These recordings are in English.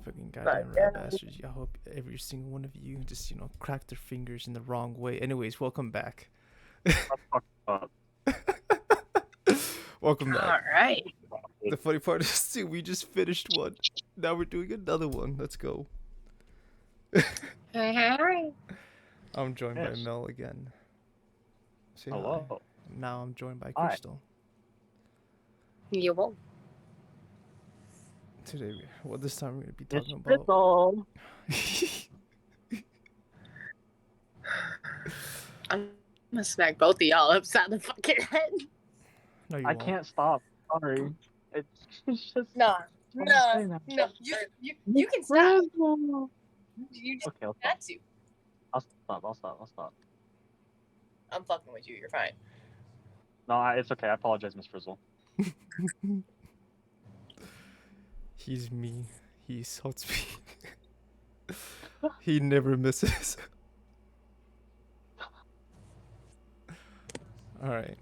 Fucking But goddamn rat bastards. I hope every single one of you just, crack their fingers in the wrong way. Anyways, welcome back. Up. Welcome all back. right. The funny part is, too, we just finished one. Now we're doing another one. Let's go. Hey. I'm joined by Yes. Mel again. Say hi. Hello. Now I'm joined by Hi. Crystal. You won't. Today, this time we're going to be It's talking about... Crystal. I'm gonna smack both of y'all upside the fucking head. No, you I won't. can't stop. Sorry. It's just. No. I'm No. saying that. You can stop. Crystal. You just Okay, I'll got stop. to. I'll stop. I'm fucking with you. You're fine. No, it's okay. I apologize, Miss Frizzle. He's me. He insults me. He never misses. Alright.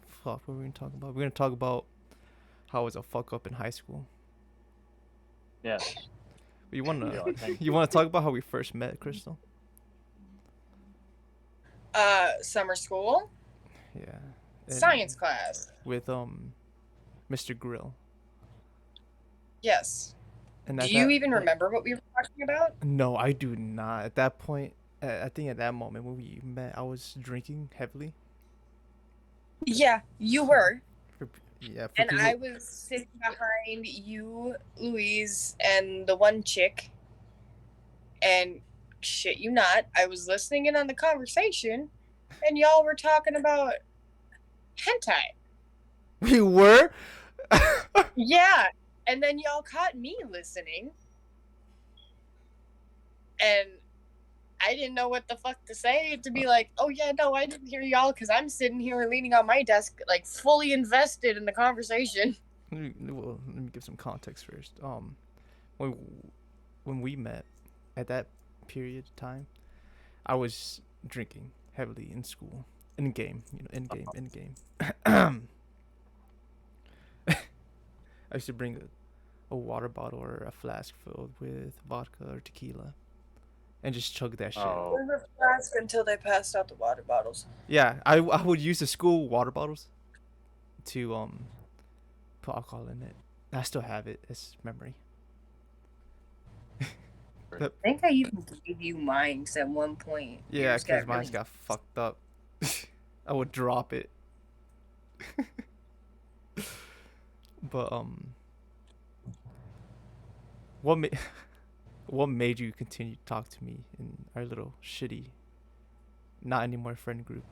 Fuck, what are we gonna talk about? We're gonna talk about how I was a fuck up in high school. Yes. You wanna Yeah, thank you wanna talk about how we first met, Crystal? Summer school, Yeah. science class. With Mr. Grill. Yes. And Do at you that- even remember what we were talking about? No, I do not. At that point, I think at that moment when we met, I was drinking heavily. Yeah, you were. And people, I was sitting behind you, Louise, and the one chick. And shit you not, I was listening in on the conversation, and y'all were talking about hentai. we were. Yeah, and then y'all caught me listening, and I didn't know what the fuck to say to be like, oh yeah, no, I didn't hear y'all because I'm sitting here leaning on my desk, like fully invested in the conversation. Let me give some context first. When we met, at that period of time, I was drinking heavily in school, in game. I used to bring a water bottle or a flask filled with vodka or tequila, and just chug that shit. Oh. In the flask until they passed out the water bottles. Yeah, I would use the school water bottles to put alcohol in it. I still have it as memory. I think I even gave you mine at one point. Yeah, because mine got fucked up. I would drop it. But what made you continue to talk to me in our little shitty, not anymore friend group?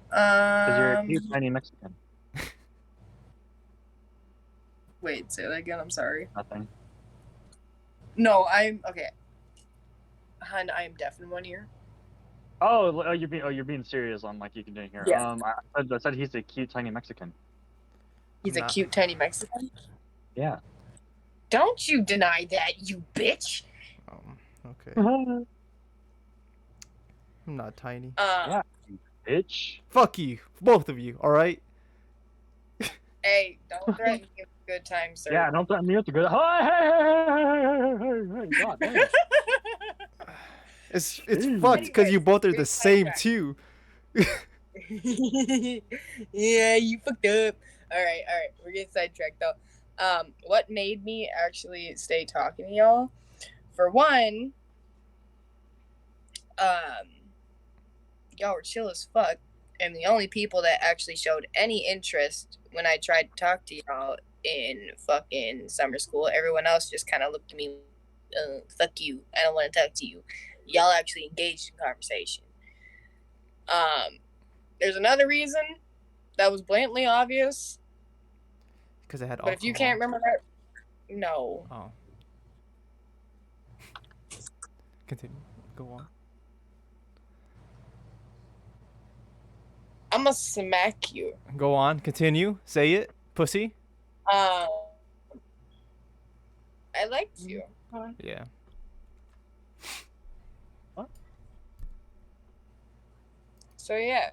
Because you're a cute tiny Mexican. Wait, say that again. I'm sorry. Nothing. No, I'm okay. Hun, I am deaf in one ear. Oh, you're being serious on like you can do here. Yeah. I said he's a cute tiny Mexican. He's a cute tiny Mexican. Yeah. Don't you deny that, you bitch. Okay. I'm not tiny. Yeah, you bitch. Fuck you, both of you. All right. Hey, don't threaten me with a good time, sir. Yeah, don't threaten me with the good. Hey, God damn. It's fucked because you both are the same too. Yeah, you fucked up. All right, we're getting sidetracked though. What made me actually stay talking to y'all? For one, y'all were chill as fuck, and the only people that actually showed any interest when I tried to talk to y'all in fucking summer school, everyone else just kind of looked at me, fuck you, I don't want to talk to you. Y'all actually engaged in conversation. There's another reason that was blatantly obvious. Because I had alcohol. But if you can't remember that, no. Oh. Continue. Go on. I'm gonna smack you. Go on. Continue. Say it, pussy. I liked you. Yeah. So yeah,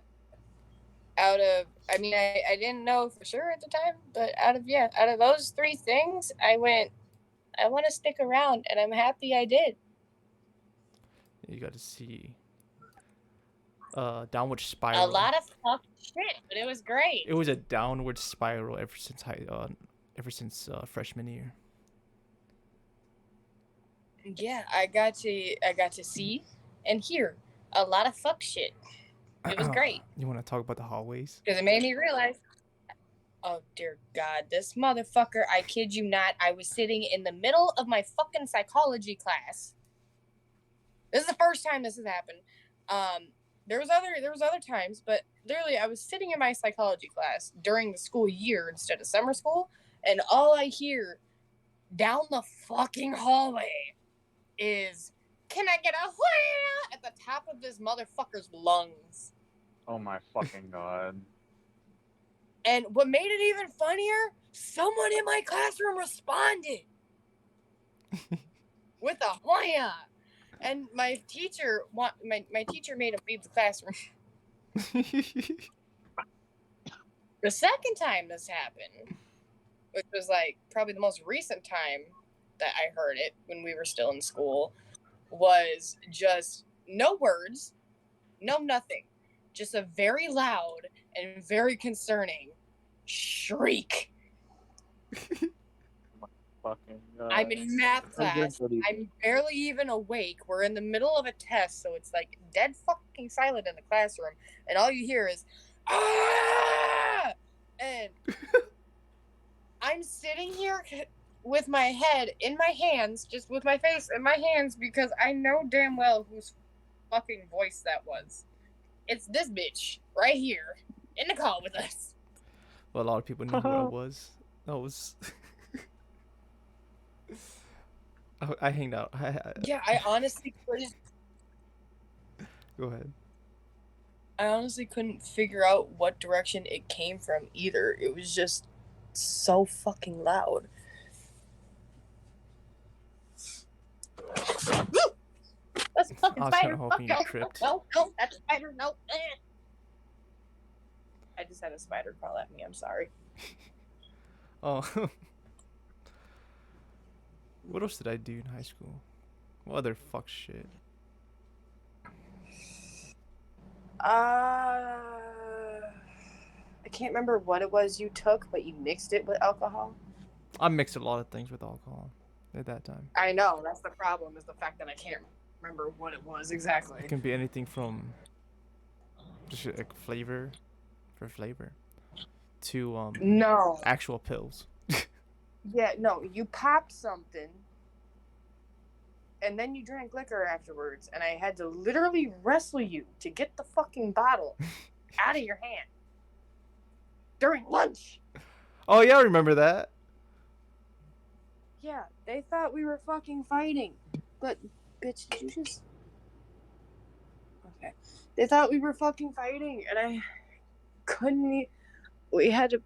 I mean, I didn't know for sure at the time, but out of those three things, I want to stick around, and I'm happy I did. You got to see downward A spiral. lot of fuck shit, but it was great. It was a downward spiral ever since freshman year. Yeah, I got to see and hear a lot of fuck shit. It was great. You want to talk about the hallways? Because it made me realize, oh dear God, this motherfucker, I kid you not, I was sitting in the middle of my fucking psychology class. This is the first time this has happened. There was other times, but literally I was sitting in my psychology class during the school year instead of summer school, and all I hear down the fucking hallway is, "Can I get a wham?" at the top of this motherfucker's lungs. Oh my fucking god. And what made it even funnier, someone in my classroom responded with a wham. And my teacher made him leave the classroom. The second time this happened, which was like probably the most recent time that I heard it when we were still in school, was just no words, no nothing, just a very loud and very concerning shriek. Fucking god. I'm in math class. I'm barely even awake. We're in the middle of a test, so it's like dead fucking silent in the classroom, and all you hear is "Ah!" And I'm sitting here with my head in my hands, just with my face in my hands, because I know damn well whose fucking voice that was. It's this bitch right here in the call with us. Well, a lot of people knew who I was. That was. I hanged out. Yeah, I honestly couldn't. Go ahead. I honestly couldn't figure out what direction it came from either. It was just so fucking loud. That's a fucking I was kind spider. of hoping you tripped. No, that's a spider. No. I just had a spider crawl at me. I'm sorry. Oh. What else did I do in high school? What other fuck shit? I can't remember what it was you took, but you mixed it with alcohol. I mixed a lot of things with alcohol at that time. I know, that's the problem, is the fact that I can't remember what it was exactly. It can be anything from just like flavor to No. actual pills. Yeah, no, you popped something and then you drank liquor afterwards, and I had to literally wrestle you to get the fucking bottle out of your hand during lunch. Oh yeah, I remember that. Yeah, they thought we were fucking fighting. But, bitch, did you just... Okay. They thought we were fucking fighting, and I couldn't... I had to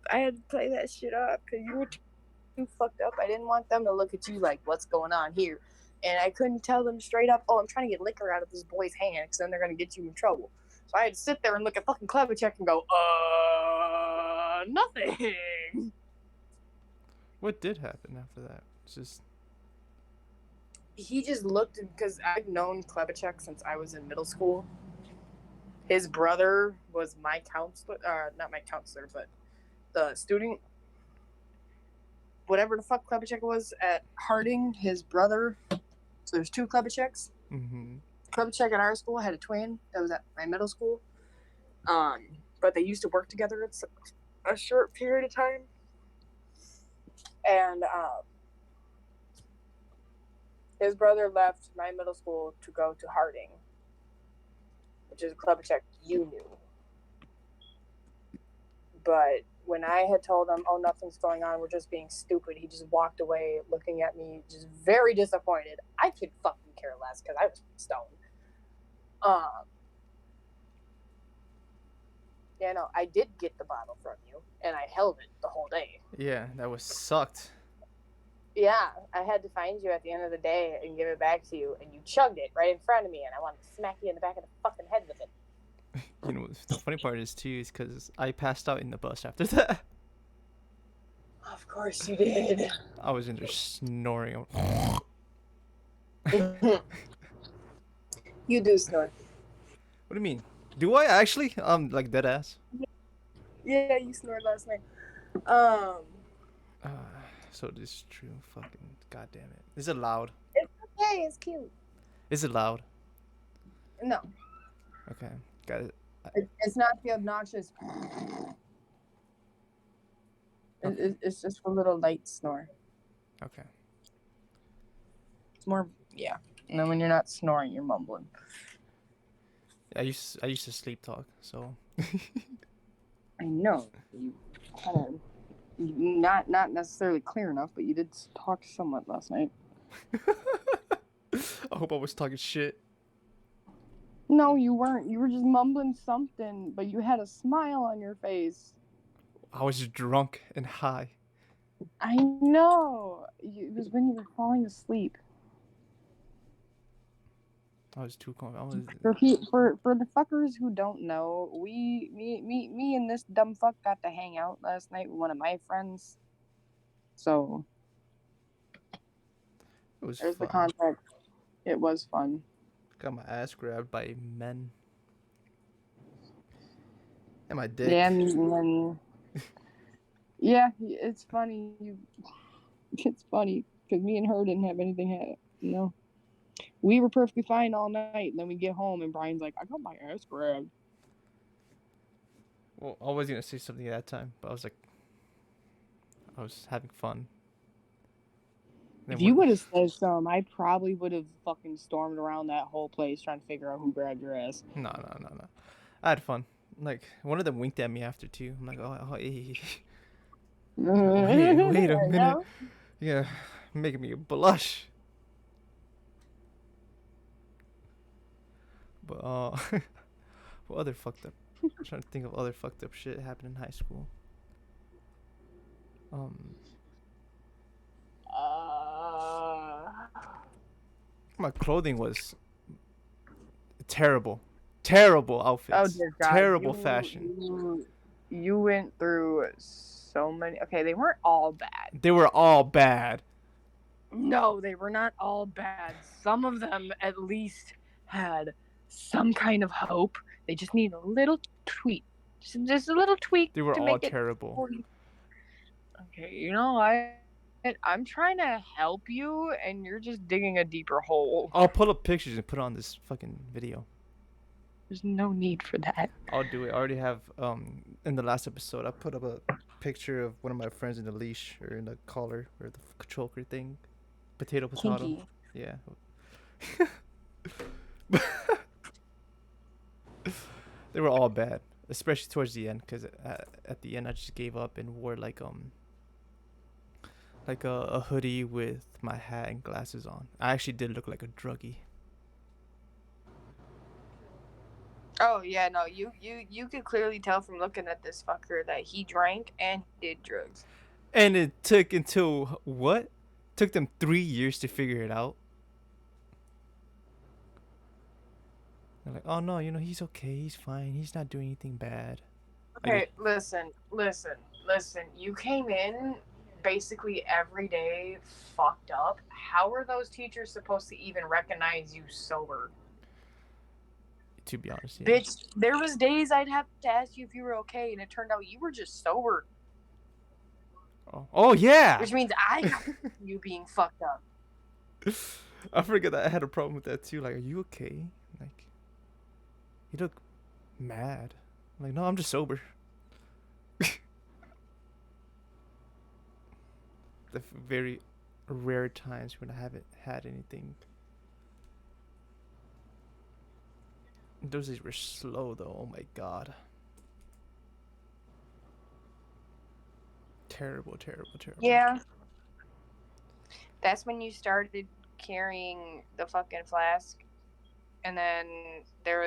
play that shit up, because you were too fucked up. I didn't want them to look at you like, what's going on here? And I couldn't tell them straight up, oh, I'm trying to get liquor out of this boy's hand, because then they're going to get you in trouble. So I had to sit there and look at fucking Klebercheck and go, nothing. What did happen after that? It's just... He just looked, because I've known Klebercheck since I was in middle school. His brother was my counselor, not my counselor, but the student, whatever the fuck Klebercheck was at Harding, his brother. So there's two Kleberchecks. Mm-hmm. Klebercheck at our school had a twin that was at my middle school. But they used to work together at a short period of time. And his brother left my middle school to go to Harding, which is a Klebercheck you knew. But when I had told him, oh, nothing's going on, we're just being stupid, he just walked away looking at me just very disappointed. I could fucking care less because I was stoned. Yeah, no, I did get the bottle from you, and I held it the whole day. Yeah, that was sucked. Yeah, I had to find you at the end of the day and give it back to you, and you chugged it right in front of me, and I wanted to smack you in the back of the fucking head with it. You know, the funny part is too is because I passed out in the bus after that. Of course you did. I was in there snoring. You do snore. What do you mean? Do I actually? Like dead ass. Yeah, you snored last night. Um, Uh, so this is true. Fucking goddamn it. Is it loud? it's okay. It's cute. Is it loud? No, Okay, got it. it's not the obnoxious. Okay. It's just a little light snore. Okay. It's more, yeah. And then when you're not snoring, you're mumbling. I used to sleep talk, so I know you kind of not necessarily clear enough, but you did talk somewhat last night. I hope I was talking shit. No, you weren't. You were just mumbling something, but you had a smile on your face. I was drunk and high. I know. It was when you were falling asleep. I was too calm. I was. For the fuckers who don't know, me and this dumb fuck got to hang out last night with one of my friends. So It was there's the fun. context. It was fun. Got my ass grabbed by men. And my dick. Yeah, and then yeah, it's funny. It's funny because me and her didn't have anything. We were perfectly fine all night. And then we get home and Brian's like, "I got my ass grabbed." Well, I was gonna say something at that time, but I was like, I was having fun. If you would have said something, I probably would have fucking stormed around that whole place trying to figure out who grabbed your ass. No. I had fun. Like one of them winked at me after too. I'm like, hey. Wait a minute. Yeah, making me blush. But what other fucked up? I'm trying to think of other fucked up shit happened in high school. My clothing was terrible. Terrible outfits. Oh dear God! Terrible fashion. You went through so many. Okay, they weren't all bad. They were all bad. No, they were not all bad. Some of them at least had some kind of hope. They just need a little tweak. Just a little tweak. They were to all make terrible. Okay, I'm trying to help you, and you're just digging a deeper hole. I'll pull up pictures and put on this fucking video. There's no need for that. I'll do it. I already have in the last episode I put up a picture of one of my friends in the leash or in the collar or the choker thing. Potato. Kinky. Yeah. They were all bad, especially towards the end, because at the end I just gave up and wore like a hoodie with my hat and glasses on. I actually did look like a druggie. Oh yeah, no, you could clearly tell from looking at this fucker that he drank and did drugs. And it took until what? Took them 3 years to figure it out. They're like, oh no, he's okay, he's fine, he's not doing anything bad. Okay, listen. You came in basically every day fucked up. How are those teachers supposed to even recognize you sober? To be honest, yeah. Bitch, there was days I'd have to ask you if you were okay, and it turned out you were just sober. Oh yeah. Which means I got you being fucked up. I forget that I had a problem with that too. Like, are you okay? Like, you look mad. I'm like, no, I'm just sober. The very rare times when I haven't had anything. Those days were slow though. Oh my god. Terrible. Yeah. That's when you started carrying the fucking flask. And then there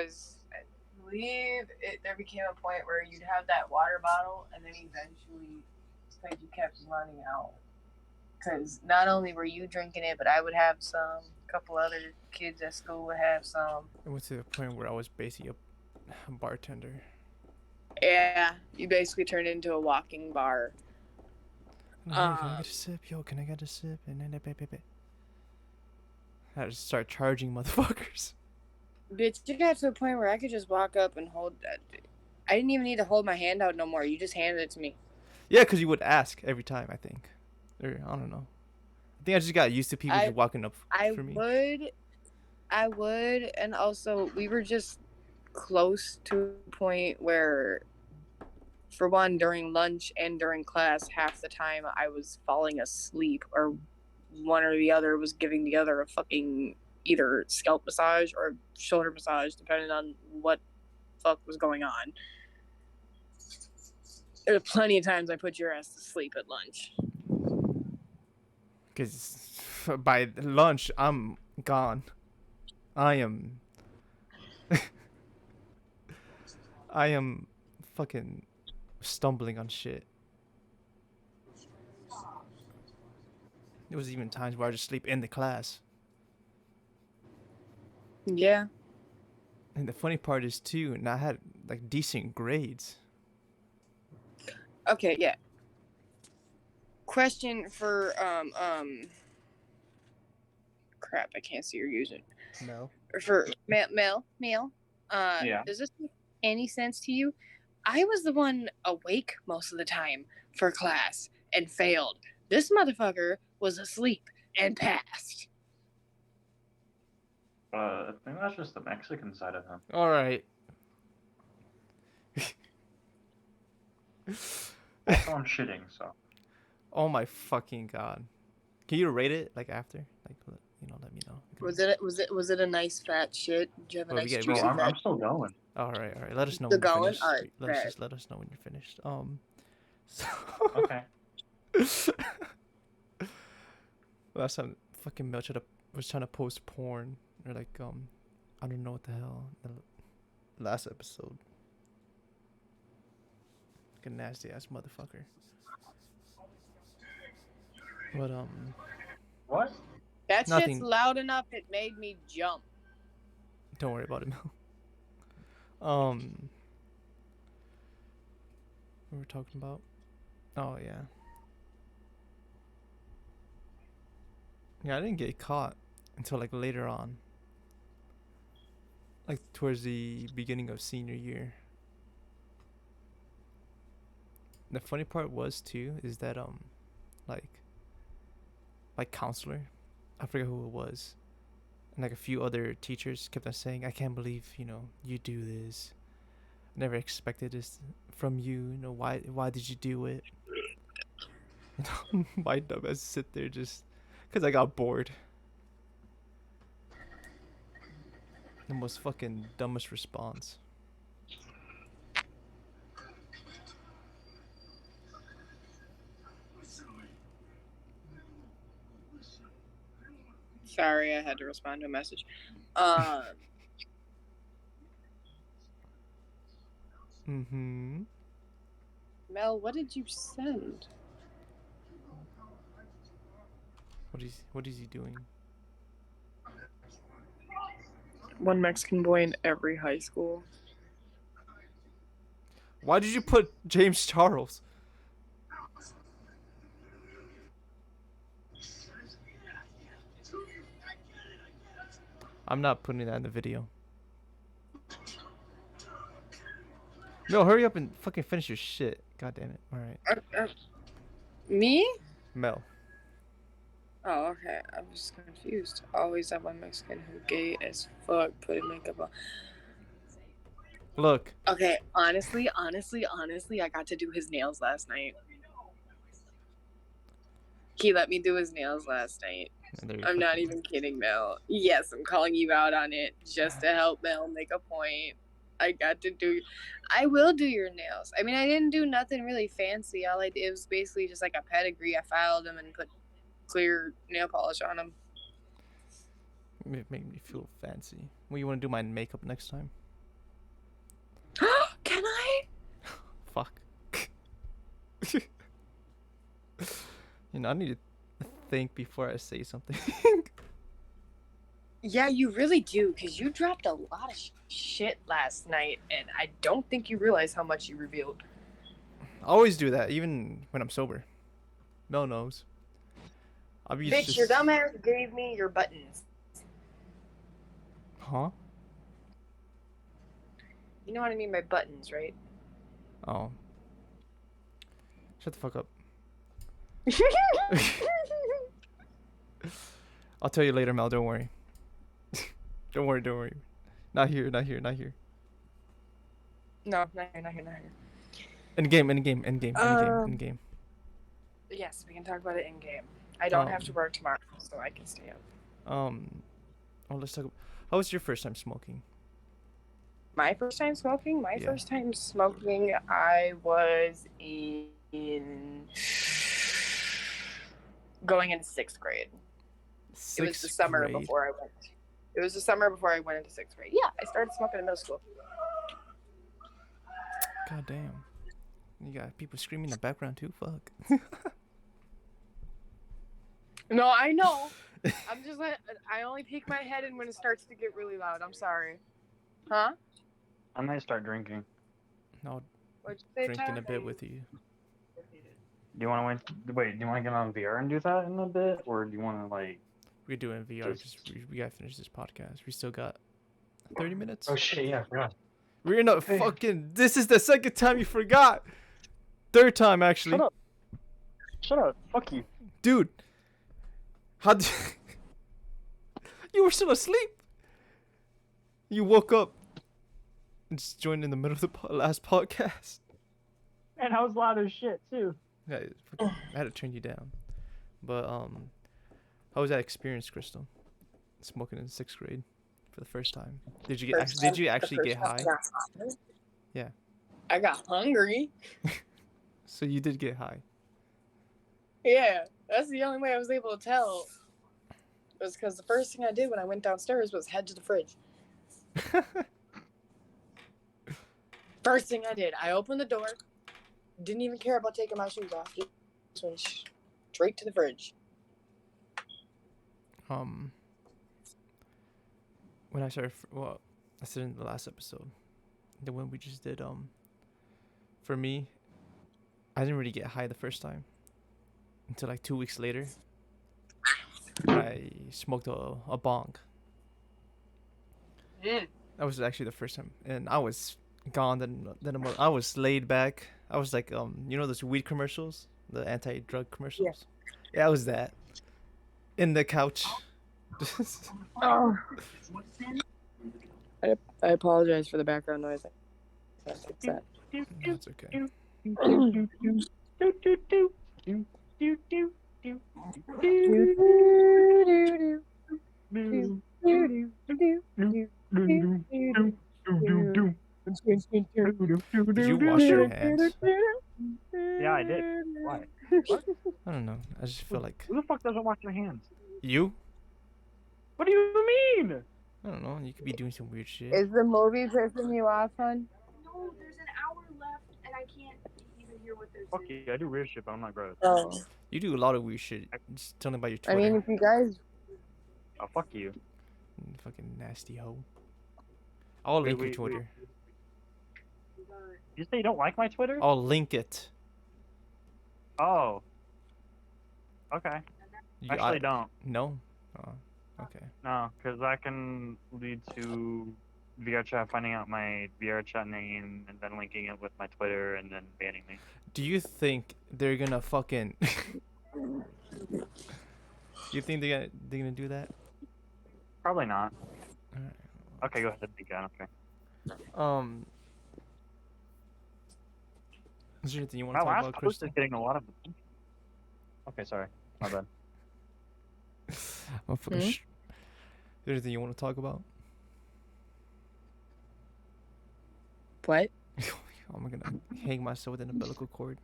became a point where you'd have that water bottle, and then eventually, because you kept running out. Because not only were you drinking it, but I would have some. A couple other kids at school would have some. It went to the point where I was basically bartender. Yeah, you basically turned into a walking bar. No, hey, can I get a sip? Yo, can I get a sip? And then I just start charging motherfuckers. Bitch, it got to a point where I could just walk up and hold that. I didn't even need to hold my hand out no more. You just handed it to me. Yeah, because you would ask every time, I think. Or, I don't know. I think I just got used to people just walking up for me. I would, and also we were just close to a point where, for one, during lunch and during class, half the time I was falling asleep, or one or the other was giving the other a fucking either scalp massage or shoulder massage, depending on what fuck was going on. There were plenty of times I put your ass to sleep at lunch. Because by lunch, I'm gone. I am. I am fucking stumbling on shit. There was even times where I just sleep in the class. Yeah. And the funny part is too, and I had like decent grades. Okay, yeah. Question for crap, I can't see your username. No. For Mel. Yeah. Does this make any sense to you? I was the one awake most of the time for class and failed. This motherfucker was asleep and passed. I think that's just the Mexican side of him. All right. Also, I'm shitting, so. Oh my fucking god. Can you rate it like after? Like, let me know. Was it a nice fat shit? Did you have a Well, we nice get- juicy fat? I'm still going. All right. Let us know Still when you're going? finished. All right, Let us know when you're finished. So Okay. last time, fucking Mel was trying to post porn or like I don't know what the hell. The last episode. Like a nasty ass motherfucker. But What? That Nothing. shit's loud enough. It made me jump. Don't worry about it, Mel. What were we talking about? Oh yeah. Yeah, I didn't get caught until like later on. Like towards the beginning of senior year. The funny part was too is that like my counselor, I forget who it was, and like a few other teachers kept on saying, "I can't believe you do this. Never expected this from you. Why did you do it?" My dumb ass sit there just because I got bored. The most fucking dumbest response. Sorry, I had to respond to a message. Mm-hmm. Mel, what did you send? What is he doing? One Mexican boy in every high school. Why did you put James Charles? I'm not putting that in the video. No, hurry up and fucking finish your shit. God damn it. All right. Me? Mel. Oh, okay. I was confused. Always that one Mexican who gay as fuck putting makeup on. Look. Okay, honestly, I got to do his nails last night. He let me do his nails last night. I'm not even kidding, Mel. Yes, I'm calling you out on it just to help Mel make a point. I will do your nails. I mean, I didn't do nothing really fancy. All I did was basically just like a pedigree. I filed them and put clear nail polish on them. It made me feel fancy. Well, you want to do my makeup next time? Can I? Fuck. I need to think before I say something. Yeah, you really do, because you dropped a lot of shit last night, and I don't think you realize how much you revealed. I always do that, even when I'm sober. Mel knows. I'll be Bitch, your just. dumbass gave me your buttons. Huh? You know what I mean by buttons, right? Oh. Shut the fuck up. I'll tell you later, Mel. Don't worry. Don't worry. Don't worry. Not here. Not here. Not here. No, not here, not here, not here. In game. In game. In game. In game. In game. Yes, we can talk about it in game. I don't have to work tomorrow, so I can stay up. Oh, let's talk. How was your first time smoking? My first time smoking? Yeah. First time smoking, I was in going into 6th grade. It was the summer before I went. It was the summer before I went into 6th grade. Yeah, I started smoking in middle school. God damn. You got people screaming in the background too? Fuck. No, I know. I'm just like, I only peek my head in when it starts to get really loud. I'm sorry. Huh? I might start drinking. No, What'd you say, drinking Ty? a bit with you. Do you want to wait? Do you want to get on VR and do that in a bit, or do you want to like? We could do it in VR. Just we gotta finish this podcast. We still got 30 minutes. Oh shit! Yeah, I forgot. We're in a fucking. This is the second time you forgot. Third time actually. Shut up. Shut up. Fuck you. Dude. How did you were still asleep? You woke up and just joined in the middle of the last podcast. And I was loud as shit too. Yeah, I had to turn you down. But how was that experience, Crystal? Smoking in 6th grade for the first time. Did you actually get high? Yeah. I got hungry. So you did get high. Yeah, that's the only way I was able to tell. It was because the first thing I did when I went downstairs was head to the fridge. First thing I did, I opened the door. Didn't even care about taking my shoes off. Just went straight to the fridge. When I started, I said in the last episode, the one we just did. For me, I didn't really get high the first time until like 2 weeks later. I smoked a bong. That was actually the first time, and I was gone. Then I was laid back. I was like, you know those weed commercials, the anti-drug commercials. Yeah, I was that. In the couch. Oh. I apologize for the background noise. That's that. That's okay. Did you wash your hands? Yeah, I did. Why? What? I don't know. I just feel like Who the fuck doesn't wash their hands? you. What do you mean? I don't know. You could be doing some weird shit. Is the movie pissing you off, hon? No, there's an hour left, and I can't even hear what they're Fuck saying. you, I do weird shit, but I'm not gross. Oh. You do a lot of weird shit. Just tell me about your I Twitter. mean, if you guys... Oh, fuck you. Fucking nasty hoe. I'll link your Twitter. You say you don't like my Twitter? I'll link it. Oh. Okay. You, Actually, don't. No? Oh, okay. No, because that can lead to VRChat finding out my VRChat name and then linking it with my Twitter and then banning me. Do you think they're gonna fucking... You think they're gonna do that? Probably not. Alright. Okay, go ahead, begin. Okay. Is there anything you want to My talk last about, post Crystal? is getting a lot of. Okay, sorry. My bad. Is there anything you want to talk about? What? I'm gonna hang myself with an umbilical cord.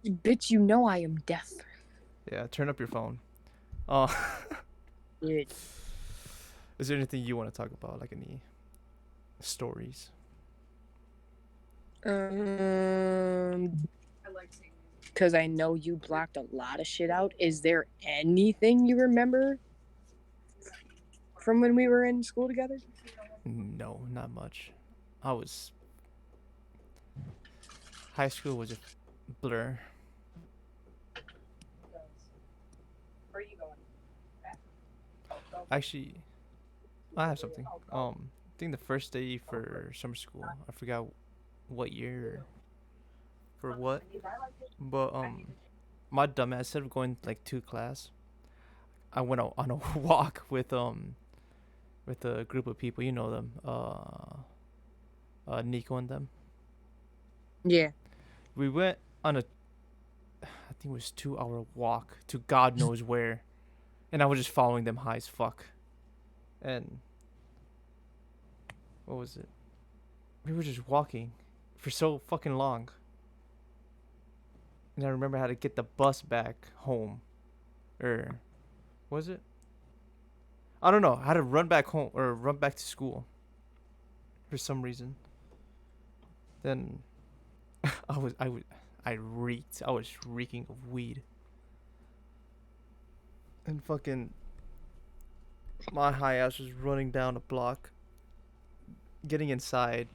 Bitch, you know I am deaf. Yeah, turn up your phone. Yeah. Is there anything you want to talk about, like any stories? I like seeing Because I know you blocked a lot of shit out. Is there anything you remember? from when we were in school together? No, not much. I was high school was a blur. Where are you going? Actually, I have something. I think the first day for summer school, I forgot what year for what, but my dumbass instead of going like to class, I went out on a walk with a group of people. You know them, Nico and them. Yeah. We went on a, I think it was 2 hour walk to God knows where, and I was just following them high as fuck. And what was it? We were just walking for so fucking long. And I remember how to get the bus back home. Or was it? I don't know. How to run back home or run back to school for some reason. Then I reeked. I was reeking of weed. And fucking my high ass was running down a block, getting inside,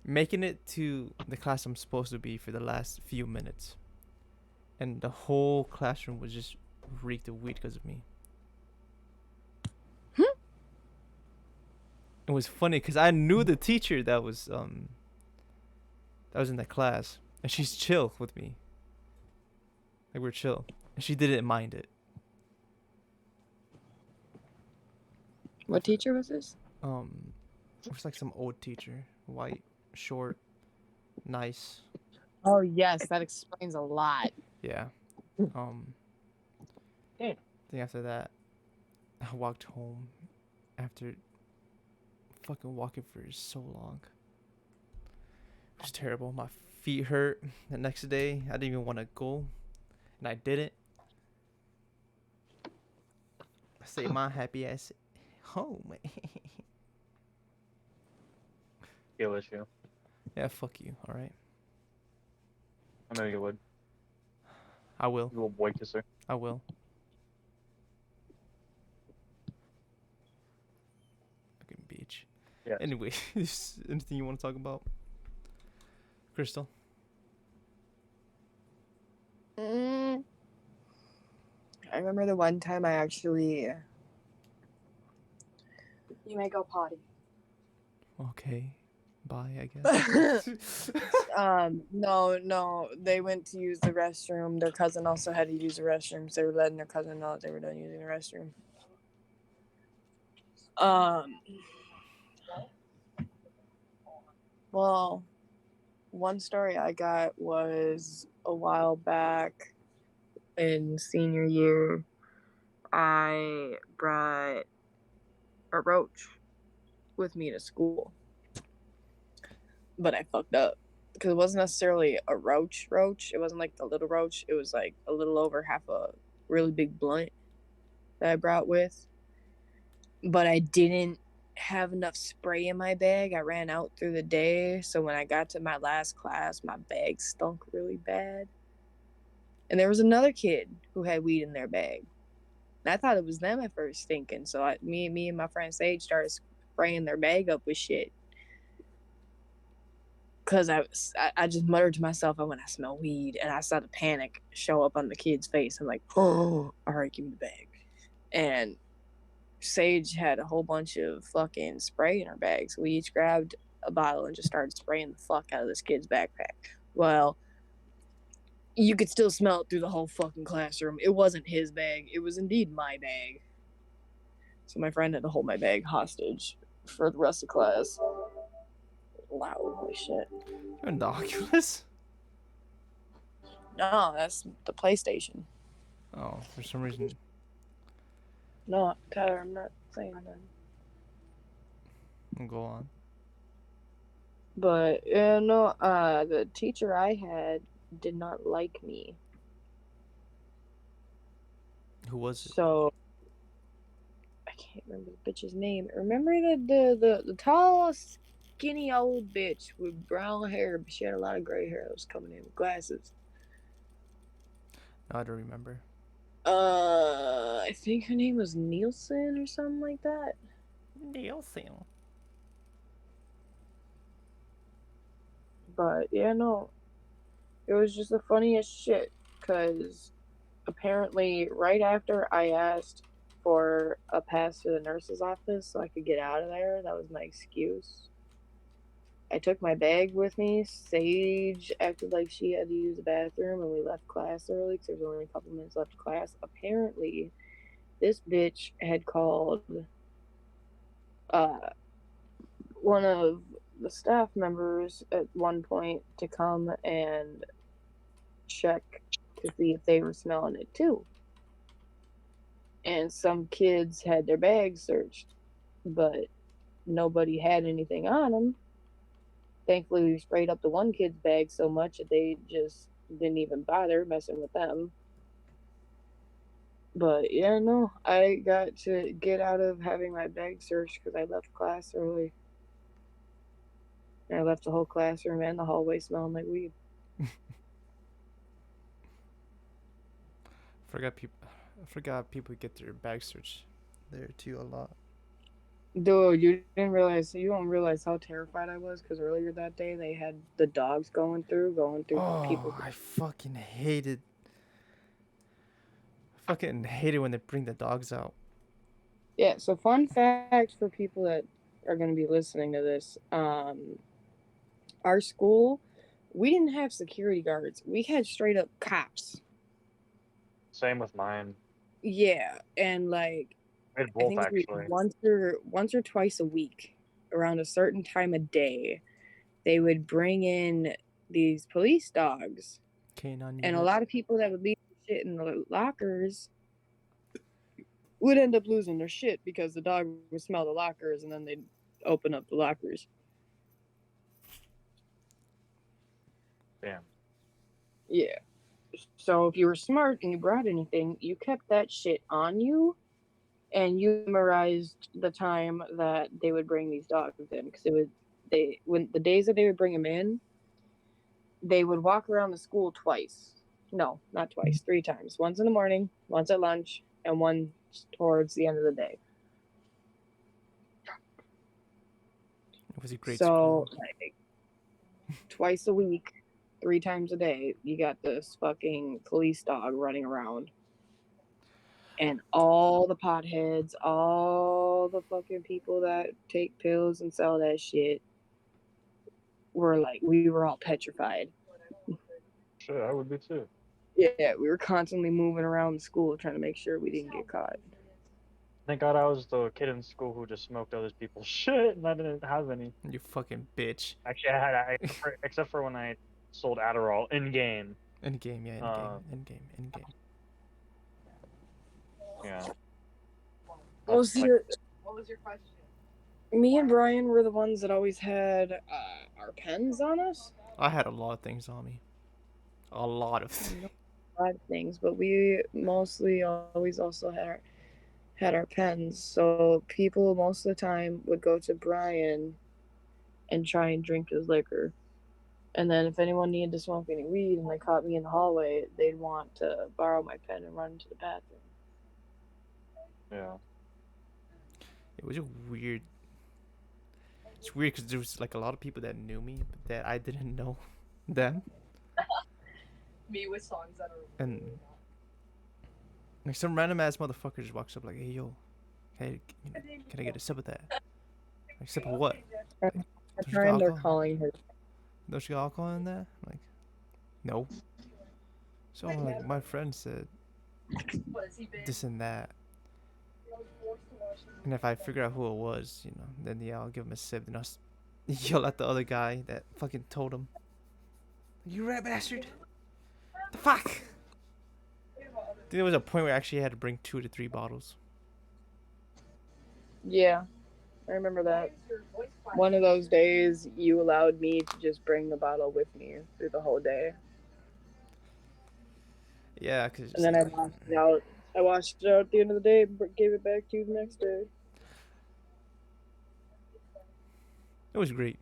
making it to the class I'm supposed to be for the last few minutes. And the whole classroom was just reeked of weed because of me. It was funny because I knew the teacher that was in that class, and she's chill with me. Like we're chill, and she didn't mind it. What teacher was this? It was like some old teacher, white, short, nice. Oh yes, that explains a lot. Yeah. Um. Yeah. Then after that, I walked home after fucking walking for so long. It was terrible. My feet hurt. The next day, I didn't even want to go, and I didn't. I stayed my happy ass home. Kill issue. Yeah, fuck you. All right, I know you would. I will. You little boy kisser. I will. Fucking bitch. Yes. Anyway, anything you want to talk about, Crystal? I remember the one time I actually. You may go potty. Okay. Bye, I guess. No, they went to use the restroom. Their cousin also had to use the restroom, so they were letting their cousin know that they were done using the restroom. Well, one story I got was a while back in senior year. I brought a roach with me to school, but I fucked up because it wasn't necessarily a roach. It wasn't like the little roach. It was like a little over half a really big blunt that I brought with, but I didn't have enough spray in my bag. I ran out through the day, so when I got to my last class, my bag stunk really bad. And there was another kid who had weed in their bag. And I thought it was them at first thinking, so me and my friend Sage started spraying their bag up with shit. Cause I just muttered to myself, "Oh, when I smell weed," and I saw the panic show up on the kid's face. I'm like, "Oh, all right, give me the bag." And Sage had a whole bunch of fucking spray in her bag, so we each grabbed a bottle and just started spraying the fuck out of this kid's backpack. Well, you could still smell it through the whole fucking classroom. It wasn't his bag; it was indeed my bag. So my friend had to hold my bag hostage for the rest of class. Loud, holy shit. You're in the Oculus? No, that's the PlayStation. Oh, for some reason. No, Tyler, I'm not saying that. Go on. But the teacher I had did not like me. Who was it? So I can't remember the bitch's name. Remember the tall, skinny old bitch with brown hair, but she had a lot of gray hair that was coming in with glasses. No, I don't remember. I think her name was Nielsen or something like that. DLC. But yeah, no, it was just the funniest shit. Cause apparently, right after I asked for a pass to the nurse's office so I could get out of there, that was my excuse. I took my bag with me. Sage acted like she had to use the bathroom, and we left class early because there was only a couple minutes left of class. Apparently, this bitch had called uh, one of the staff members at one point to come and check to see if they were smelling it too. And some kids had their bags searched, but nobody had anything on them. Thankfully, we sprayed up the one kid's bag so much that they just didn't even bother messing with them. But yeah, no, I got to get out of having my bag searched because I left class early. And I left the whole classroom and the hallway smelling like weed. I forgot people get their bag searched there too a lot. Dude, you don't realize how terrified I was because earlier that day they had the dogs going through Oh, people's. I fucking hated when they bring the dogs out. Yeah, so fun fact for people that are going to be listening to this. Our school, we didn't have security guards. We had straight up cops. Same with mine. Yeah, and like I had I both think it was actually. once or twice a week around a certain time of day, they would bring in these police dogs. Canine And a unit. lot of people that would leave shit in the lockers would end up losing their shit because the dog would smell the lockers and then they'd open up the lockers. Damn. Yeah. So if you were smart and you brought anything, you kept that shit on you and you memorized the time that they would bring these dogs in because when the days that they would bring them in, they would walk around the school twice. No, not twice, 3 times. Once in the morning, once at lunch, and one towards the end of the day. It was a great So, school. like, twice a week, 3 times a day, you got this fucking police dog running around. And all the potheads, all the fucking people that take pills and sell that shit were like, we were all petrified. Shit, I would be too. Yeah, we were constantly moving around the school trying to make sure we didn't get caught. Thank God I was the kid in school who just smoked other people's shit and I didn't have any. You fucking bitch. Actually, except for when I sold Adderall in game. End game, yeah, end game, end game, end game. Yeah. What was your question? Me and Brian were the ones that always had our pens on us. I had a lot of things on me. A lot of things. A lot of things, but we mostly always also had our pens. So people most of the time would go to Brian and try and drink his liquor. And then if anyone needed to smoke any weed and they caught me in the hallway, they'd want to borrow my pen and run to the bathroom. Yeah. It was a weird. It's weird because there was like a lot of people that knew me, but that I didn't know them. Me with songs that are And like some random ass motherfucker just walks up like, "Hey yo, can I get a sip of that? Like sip of what? Like, don't you got they're alcohol? calling her. Don't you got alcohol in that?" I'm like, no. So I'm like, my friend said this and that. And if I figure out who it was, then yeah, I'll give him a sip. Then I'll yell at the other guy that fucking told him, "You rat bastard! The fuck!" I think there was a point where I actually had to bring 2 to 3 bottles. Yeah, I remember that. One of those days, you allowed me to just bring the bottle with me through the whole day. Yeah, cause And then I washed it out. I washed it out at the end of the day and gave it back to you the next day. it was great.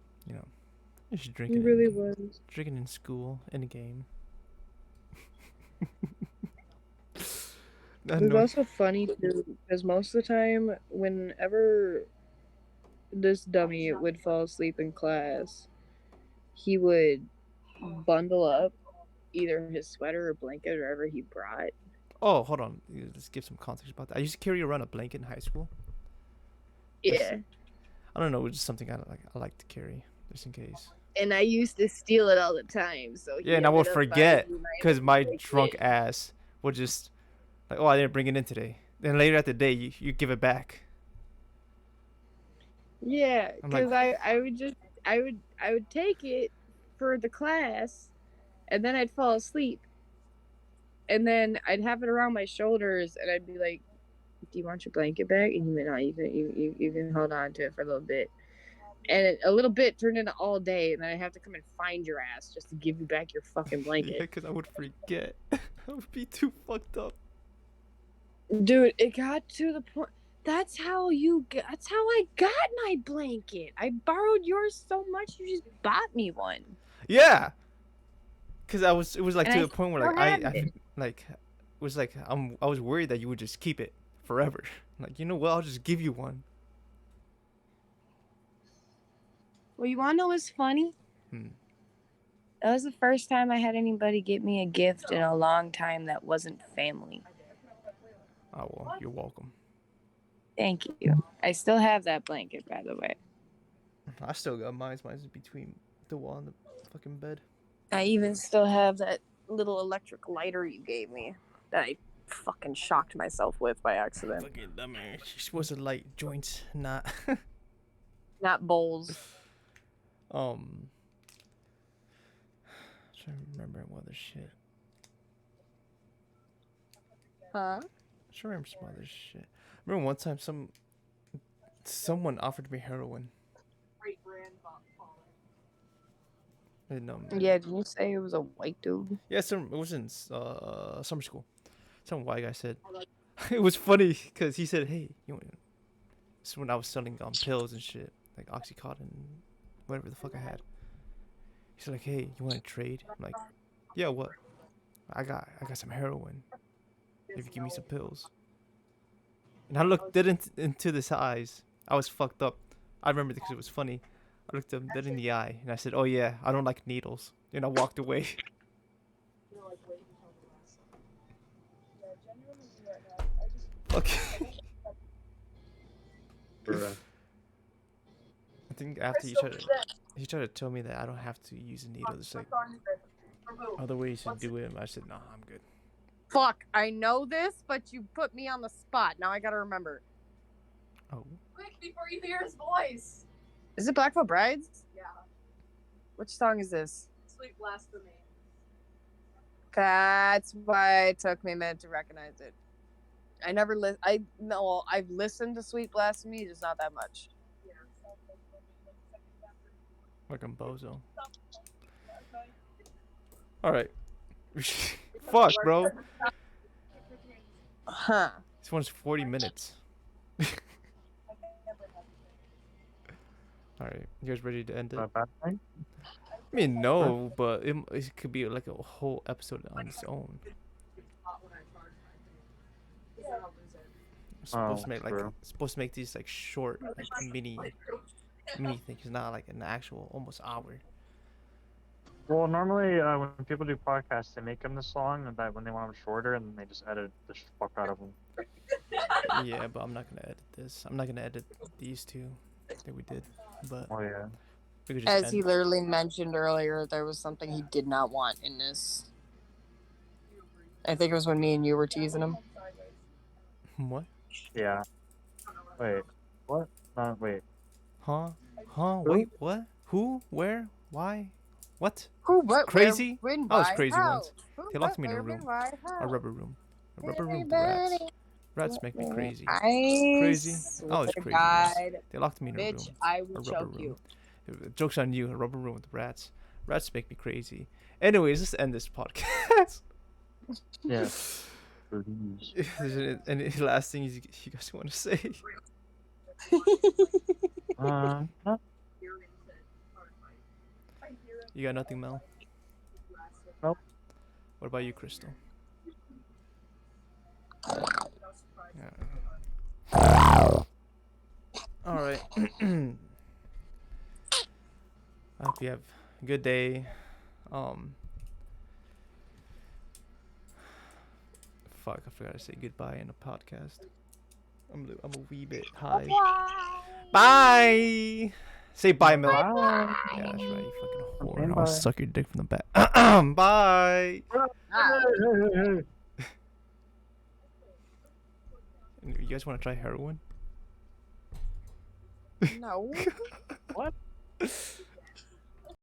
Just It drinking. really was. Drinking in school, in the game. It was also funny too, because most of the time, whenever this dummy would fall asleep in class, he would bundle up either his sweater or blanket or whatever he brought. Oh, hold on. Let's give some context about that. I used to carry around a blanket in high school. Yeah. I don't know. It was just something I like to carry just in case. And I used to steal it all the time, so he Yeah, and I would ended up forget buying me my because own my drunk blanket. ass would just like, oh, I didn't bring it in today. Then later at the day, you give it back. Yeah, I'm like, because I would take it for the class, and then I'd fall asleep, and then I'd have it around my shoulders, and I'd be like, "Do you want your blanket back?" And he'd be, "No, you can hold on to it for a little bit." And a little bit turned into all day, and then I have to come and find your ass just to give you back your fucking yeah, blanket. because I would forget. I would be too fucked up. Dude, it got to the point. That's how I got my blanket. I borrowed yours so much, you just bought me one, Yeah, because it was like and to I the point where still like have it. like it was like I was worried that you would just keep it forever. Like, you know what? I'll just give you one. Well, you wanna know what's funny? Hmm. That was the first time I had anybody get me a gift in a long time that wasn't family. Oh well, you're welcome. Thank you. I still have that blanket, by the way. I still got mine. Mine's between the wall and the fucking bed. I even still have that little electric lighter you gave me that I fucking shocked myself with by accident. Fucking dumbass. You're supposed to light joints, not. Not bowls. I'm trying to remember what other shit. Huh? I'm trying to remember some other shit. I remember one time someone offered me heroin. And Yeah, did you say it was a white dude? yeah, it was in summer school. Some white guy said it was funny because he said, "Hey, you want?" This is when I was selling pills and shit like OxyContin, whatever the fuck I had. He's like, "Hey, you want to trade?" I'm like, "Yeah, what?" I got some heroin. If you give me some pills. And I looked dead into his eyes. I was fucked up. I remember because it was funny. I looked him dead in the eye and I said, "Oh yeah, I don't like needles." And I walked away. Okay. Bruh. I think after he tried to tell me that I don't have to use a needle. There's like other ways to do it. I said, "Nah, I'm good." Fuck, I know this, but you put me on the spot. Now I gotta remember. Oh. Quick, before you hear his voice. Is it Blackfoot Brides? Yeah. Which song is this? Sweet blasphemy. That's why it took me a minute to recognize it. I never I've listened to Sweet Blasphemy, just not that much. Fucking bozo. Alright. Fuck, bro. Huh. This one's 40 minutes. Alright, you guys ready to end it? Not a bad thing. I mean, no, but it could be like a whole episode on its own. Supposed to make true. supposed to make these like short, like mini things, not like an actual almost hour. Well, normally when people do podcasts, they make them this long, and that when they want them shorter, and then they just edit the fuck out of them. Yeah, but I'm not gonna edit this. I'm not gonna edit these two that we did. But Oh yeah. we could just As end. he literally mentioned earlier, there was something he did not want in this. I think it was when me and you were teasing him. What? Yeah. Wait. What? Wait. Huh? Huh? Who? Wait, what? Who? Where? Why? What? Who? What? Crazy? Where, when, I was why, crazy how? once. Who, They locked what, me in a where, when, room. why, how? A rubber room. A rubber room with rats. Everybody. Rats make me crazy. I Crazy? I was swear to crazy once. God, They locked me in a room. bitch, I A will rubber choke room. you. Joke's on you. A rubber room with rats. Rats make me crazy. Anyways, let's end this podcast. Yeah. Is there any last thing you guys want to say? No. You got nothing, Mel? Nope. What about you, Crystal? Yeah. All right. I hope you have a good day. Fuck, I forgot to say goodbye in the podcast. I'm a wee bit high. Bye. Say bye, Mel. Bye. Yeah, that's right. You fucking I'm whore. saying I'll bye. suck your dick from the back. Bye. You guys want to try heroin? No. What?